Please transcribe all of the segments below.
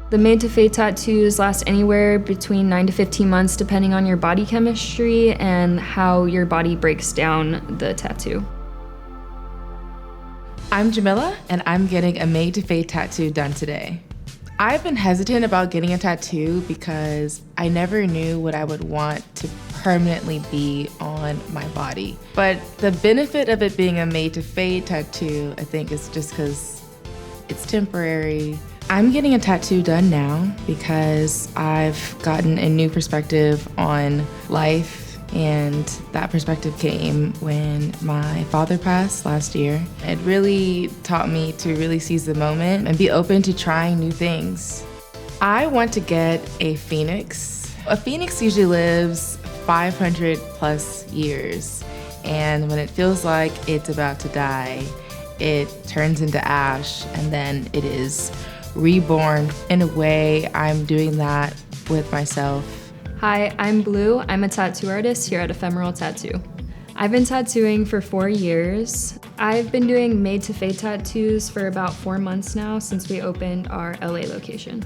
The made-to-fade tattoos last anywhere between 9 to 15 months depending on your body chemistry and how your body breaks down the tattoo. I'm Jamilah, and I'm getting a made-to-fade tattoo done today. I've been hesitant about getting a tattoo because I never knew what I would want to permanently be on my body. But the benefit of it being a made-to-fade tattoo, I think, is just because it's temporary. I'm getting a tattoo done now because I've gotten a new perspective on life, and that perspective came when my father passed last year. It really taught me to really seize the moment and be open to trying new things. I want to get a phoenix. A phoenix usually lives 500 plus years, and when it feels like it's about to die, it turns into ash, and then it is reborn. In a way, I'm doing that with myself. Hi, I'm Blue. I'm a tattoo artist here at Ephemeral Tattoo. I've been tattooing for 4 years. I've been doing made-to-fade tattoos for about 4 months now since we opened our LA location.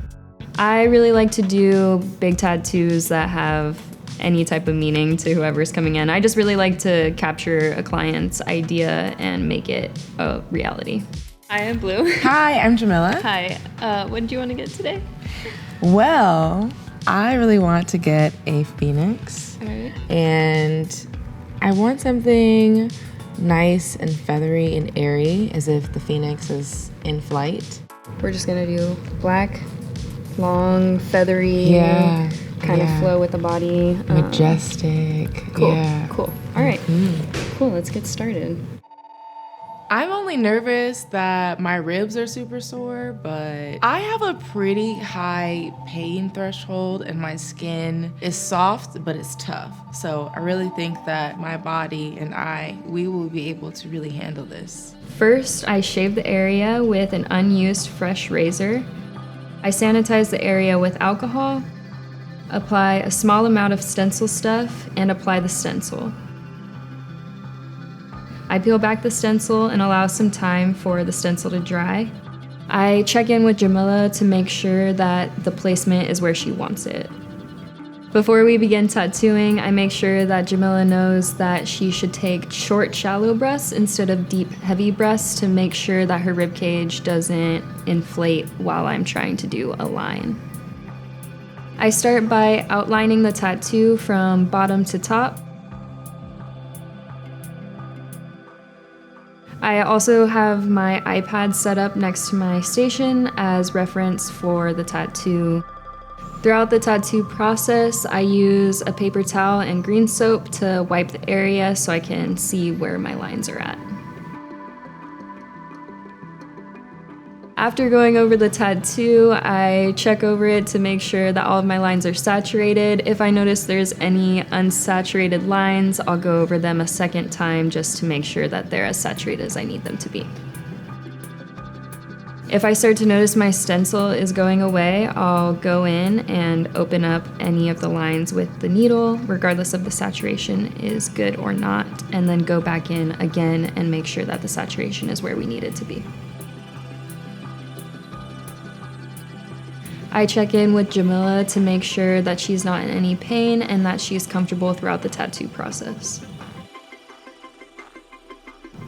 I really like to do big tattoos that have any type of meaning to whoever's coming in. I just really like to capture a client's idea and make it a reality. Hi, I'm Blue. Hi, I'm Jamilah. Hi. What do you want to get today? Well, I really want to get a phoenix. All right. And I want something nice and feathery and airy, as if the phoenix is in flight. We're just gonna do black, long, feathery, kind of flow with the body. Majestic. Cool, Yeah. cool. All right, cool, let's get started. I'm only nervous that my ribs are super sore, but I have a pretty high pain threshold and my skin is soft, but it's tough. So I really think that my body and we will be able to really handle this. First, I shave the area with an unused fresh razor. I sanitize the area with alcohol, apply a small amount of stencil stuff, and apply the stencil. I peel back the stencil and allow some time for the stencil to dry. I check in with Jamilah to make sure that the placement is where she wants it. Before we begin tattooing, I make sure that Jamilah knows that she should take short, shallow breaths instead of deep, heavy breaths to make sure that her ribcage doesn't inflate while I'm trying to do a line. I start by outlining the tattoo from bottom to top. I also have my iPad set up next to my station as reference for the tattoo. Throughout the tattoo process, I use a paper towel and green soap to wipe the area so I can see where my lines are at. After going over the tattoo, I check over it to make sure that all of my lines are saturated. If I notice there's any unsaturated lines, I'll go over them a second time just to make sure that they're as saturated as I need them to be. If I start to notice my stencil is going away, I'll go in and open up any of the lines with the needle, regardless of the saturation is good or not, and then go back in again and make sure that the saturation is where we need it to be. I check in with Jamilah to make sure that she's not in any pain and that she's comfortable throughout the tattoo process.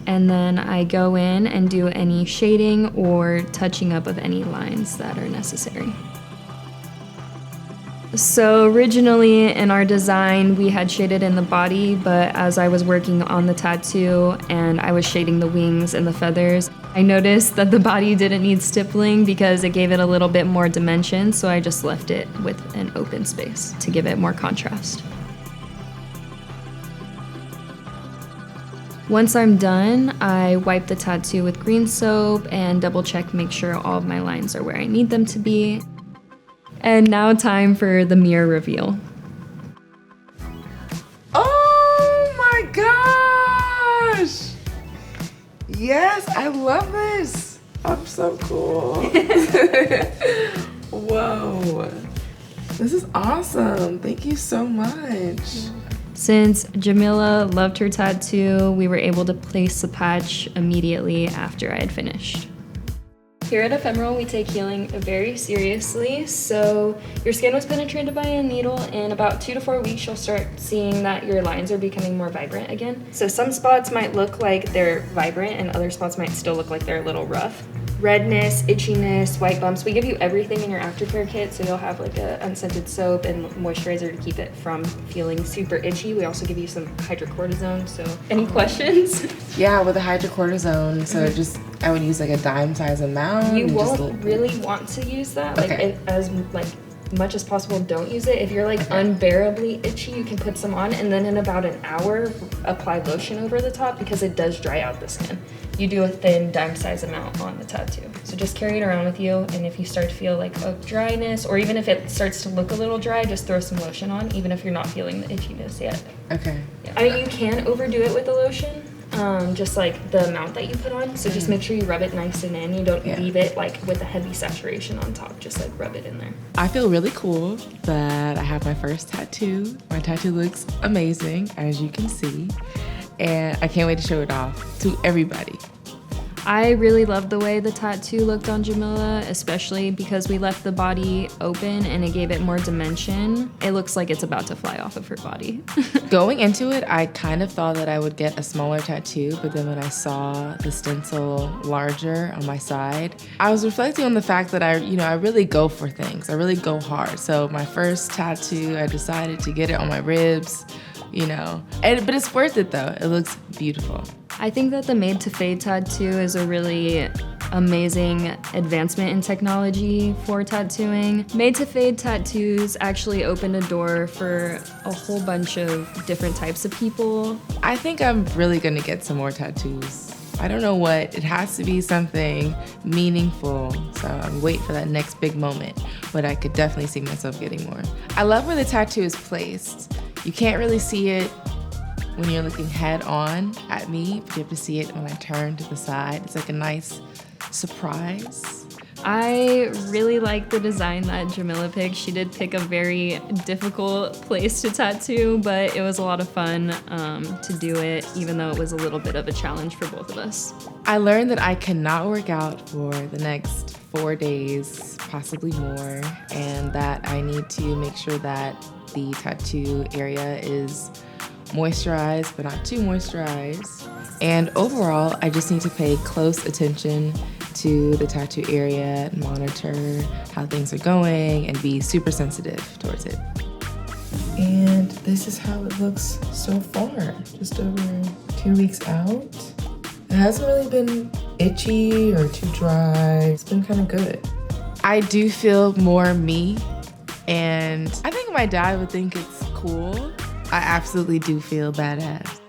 And then I go in and do any shading or touching up of any lines that are necessary. So originally in our design, we had shaded in the body, but as I was working on the tattoo and I was shading the wings and the feathers, I noticed that the body didn't need stippling because it gave it a little bit more dimension, so I just left it with an open space to give it more contrast. Once I'm done, I wipe the tattoo with green soap and double check, make sure all of my lines are where I need them to be. And now time for the mirror reveal. Oh my gosh! Yes, I love this. I'm so cool. Whoa. This is awesome. Thank you so much. Since Jamilah loved her tattoo, we were able to place the patch immediately after I had finished. Here at Ephemeral, we take healing very seriously. So your skin was penetrated by a needle. In about 2 to 4 weeks, you'll start seeing that your lines are becoming more vibrant again. So some spots might look like they're vibrant and other spots might still look like they're a little rough. Redness, itchiness, white bumps. We give you everything in your aftercare kit, so you'll have like a unscented soap and moisturizer to keep it from feeling super itchy. We also give you some hydrocortisone. So any questions? Yeah, with the hydrocortisone, so just I would use like a dime size amount. You won't really want to use that. Like as much as possible, don't use it. If you're like unbearably itchy, you can put some on, and then in about an hour, apply lotion over the top because it does dry out the skin. You do a thin dime size amount on the tattoo. So just carry it around with you, and if you start to feel like a dryness, or even if it starts to look a little dry, just throw some lotion on, even if you're not feeling the itchiness yet. Okay. Yeah. I mean, you can overdo it with the lotion, just like the amount that you put on. So just make sure you rub it nice and in. You don't leave it like with a heavy saturation on top. Just like rub it in there. I feel really cool that I have my first tattoo. My tattoo looks amazing, as you can see. And I can't wait to show it off to everybody. I really love the way the tattoo looked on Jamilah, especially because we left the body open and it gave it more dimension. It looks like it's about to fly off of her body. Going into it, I kind of thought that I would get a smaller tattoo, but then when I saw the stencil larger on my side, I was reflecting on the fact that I really go for things. I really go hard. So my first tattoo, I decided to get it on my ribs, but it's worth it though. It looks beautiful. I think that the Made to Fade tattoo is a really amazing advancement in technology for tattooing. Made to Fade tattoos actually opened a door for a whole bunch of different types of people. I think I'm really gonna get some more tattoos. I don't know what, it has to be something meaningful. So I'm waiting for that next big moment, but I could definitely see myself getting more. I love where the tattoo is placed. You can't really see it when you're looking head on at me, but you have to see it when I turn to the side. It's like a nice surprise. I really like the design that Jamilah picked. She did pick a very difficult place to tattoo, but it was a lot of fun to do it, even though it was a little bit of a challenge for both of us. I learned that I cannot work out for the next 4 days, possibly more, and that I need to make sure that the tattoo area is moisturized, but not too moisturized. And overall, I just need to pay close attention to the tattoo area, monitor how things are going, and be super sensitive towards it. And this is how it looks so far, just over 2 weeks out. It hasn't really been itchy or too dry. It's been kind of good. I do feel more me, and I think my dad would think it's cool. I absolutely do feel badass.